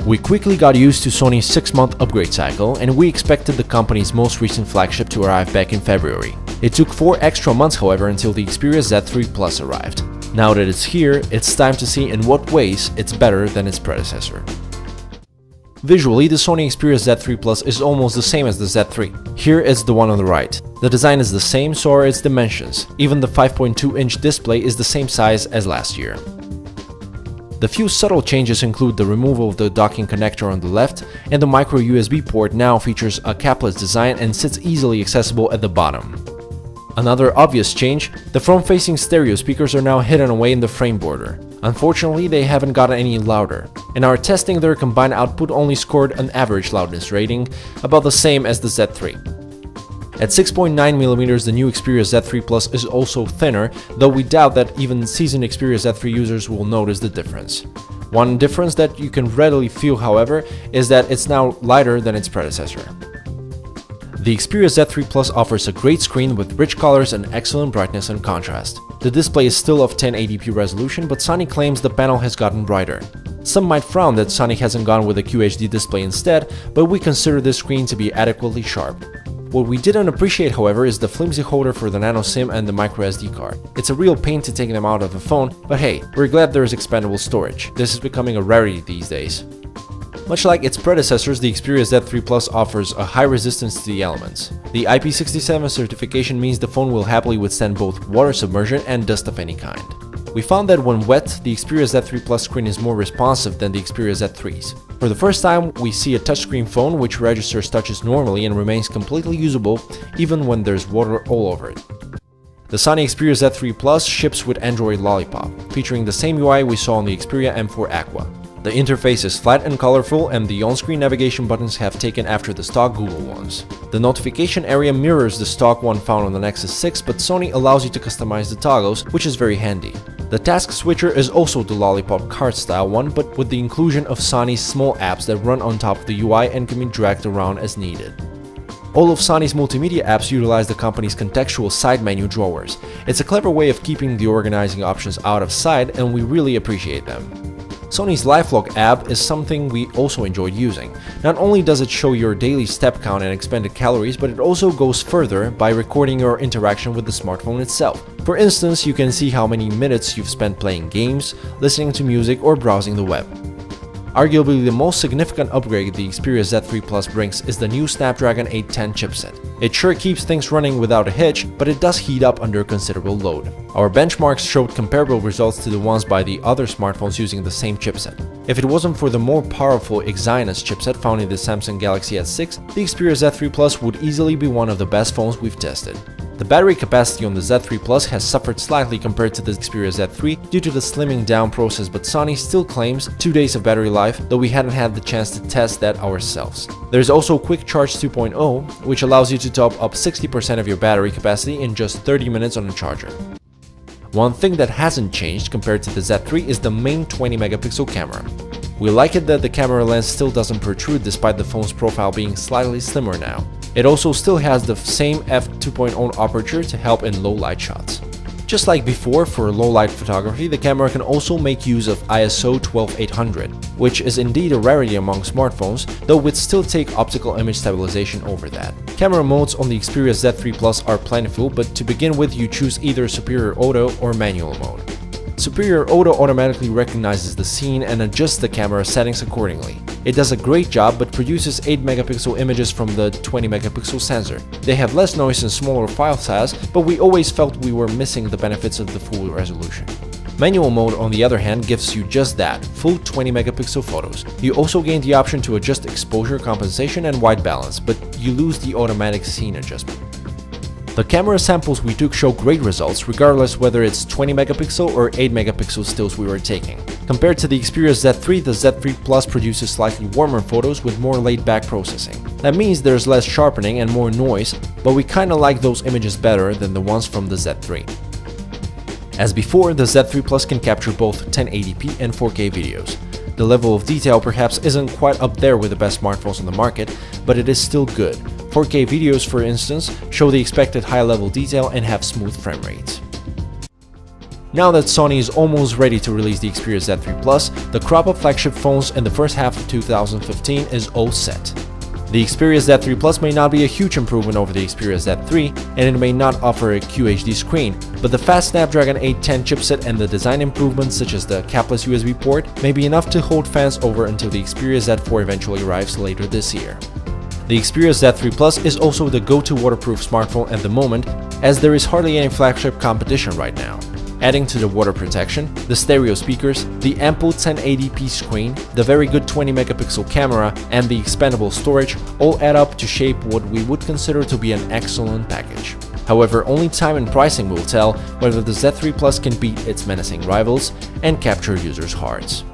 We quickly got used to Sony's 6-month upgrade cycle, and we expected the company's most recent flagship to arrive back in February. It took 4 extra months, however, until the Xperia Z3 Plus arrived. Now that it's here, it's time to see in what ways it's better than its predecessor. Visually, the Sony Xperia Z3 Plus is almost the same as the Z3. Here is the one on the right. The design is the same, so are its dimensions. Even the 5.2-inch display is the same size as last year. The few subtle changes include the removal of the docking connector on the left, and the micro USB port now features a capless design and sits easily accessible at the bottom. Another obvious change, the front-facing stereo speakers are now hidden away in the frame border. Unfortunately, they haven't gotten any louder. In our testing, their combined output only scored an average loudness rating, about the same as the Z3. At 6.9mm, the new Xperia Z3 Plus is also thinner, though we doubt that even seasoned Xperia Z3 users will notice the difference. One difference that you can readily feel, however, is that it's now lighter than its predecessor. The Xperia Z3 Plus offers a great screen with rich colors and excellent brightness and contrast. The display is still of 1080p resolution, but Sony claims the panel has gotten brighter. Some might frown that Sony hasn't gone with a QHD display instead, but we consider this screen to be adequately sharp. What we didn't appreciate, however, is the flimsy holder for the nano SIM and the microSD card. It's a real pain to take them out of the phone, but hey, we're glad there is expandable storage. This is becoming a rarity these days. Much like its predecessors, the Xperia Z3 Plus offers a high resistance to the elements. The IP67 certification means the phone will happily withstand both water submersion and dust of any kind. We found that when wet, the Xperia Z3 Plus screen is more responsive than the Xperia Z3's. For the first time, we see a touchscreen phone which registers touches normally and remains completely usable even when there's water all over it. The Sony Xperia Z3 Plus ships with Android Lollipop, featuring the same UI we saw on the Xperia M4 Aqua. The interface is flat and colorful, and the on-screen navigation buttons have taken after the stock Google ones. The notification area mirrors the stock one found on the Nexus 6, but Sony allows you to customize the toggles, which is very handy. The task switcher is also the Lollipop card style one, but with the inclusion of Sony's small apps that run on top of the UI and can be dragged around as needed. All of Sony's multimedia apps utilize the company's contextual side menu drawers. It's a clever way of keeping the organizing options out of sight, and we really appreciate them. Sony's LifeLog app is something we also enjoyed using. Not only does it show your daily step count and expended calories, but it also goes further by recording your interaction with the smartphone itself. For instance, you can see how many minutes you've spent playing games, listening to music, or browsing the web. Arguably the most significant upgrade the Xperia Z3 Plus brings is the new Snapdragon 810 chipset. It sure keeps things running without a hitch, but it does heat up under considerable load. Our benchmarks showed comparable results to the ones by the other smartphones using the same chipset. If it wasn't for the more powerful Exynos chipset found in the Samsung Galaxy S6, the Xperia Z3 Plus would easily be one of the best phones we've tested. The battery capacity on the Z3 Plus has suffered slightly compared to the Xperia Z3 due to the slimming down process, but Sony still claims 2 days of battery life, though we hadn't had the chance to test that ourselves. There's also Quick Charge 2.0, which allows you to top up 60% of your battery capacity in just 30 minutes on a charger. One thing that hasn't changed compared to the Z3 is the main 20-megapixel camera. We like it that the camera lens still doesn't protrude despite the phone's profile being slightly slimmer now. It also still has the same f2.0 aperture to help in low light shots. Just like before, for low light photography, the camera can also make use of ISO 12800, which is indeed a rarity among smartphones, though would still take optical image stabilization over that. Camera modes on the Xperia Z3 Plus are plentiful, but to begin with you choose either Superior Auto or Manual mode. Superior Auto automatically recognizes the scene and adjusts the camera settings accordingly. It does a great job but produces 8-megapixel images from the 20-megapixel sensor. They have less noise and smaller file size, but we always felt we were missing the benefits of the full resolution. Manual mode, on the other hand, gives you just that, full 20-megapixel photos. You also gain the option to adjust exposure, compensation, and white balance, but you lose the automatic scene adjustment. The camera samples we took show great results, regardless whether it's 20-megapixel or 8-megapixel stills we were taking. Compared to the Xperia Z3, the Z3 Plus produces slightly warmer photos with more laid-back processing. That means there's less sharpening and more noise, but we kinda like those images better than the ones from the Z3. As before, the Z3 Plus can capture both 1080p and 4K videos. The level of detail perhaps isn't quite up there with the best smartphones on the market, but it is still good. 4K videos, for instance, show the expected high-level detail and have smooth frame rates. Now that Sony is almost ready to release the Xperia Z3 Plus, the crop-up flagship phones in the first half of 2015 is all set. The Xperia Z3 Plus may not be a huge improvement over the Xperia Z3, and it may not offer a QHD screen, but the fast Snapdragon 810 chipset and the design improvements such as the capless USB port may be enough to hold fans over until the Xperia Z4 eventually arrives later this year. The Xperia Z3 Plus is also the go-to waterproof smartphone at the moment, as there is hardly any flagship competition right now. Adding to the water protection, the stereo speakers, the ample 1080p screen, the very good 20-megapixel camera, and the expandable storage all add up to shape what we would consider to be an excellent package. However, only time and pricing will tell whether the Z3 Plus can beat its menacing rivals and capture users' hearts.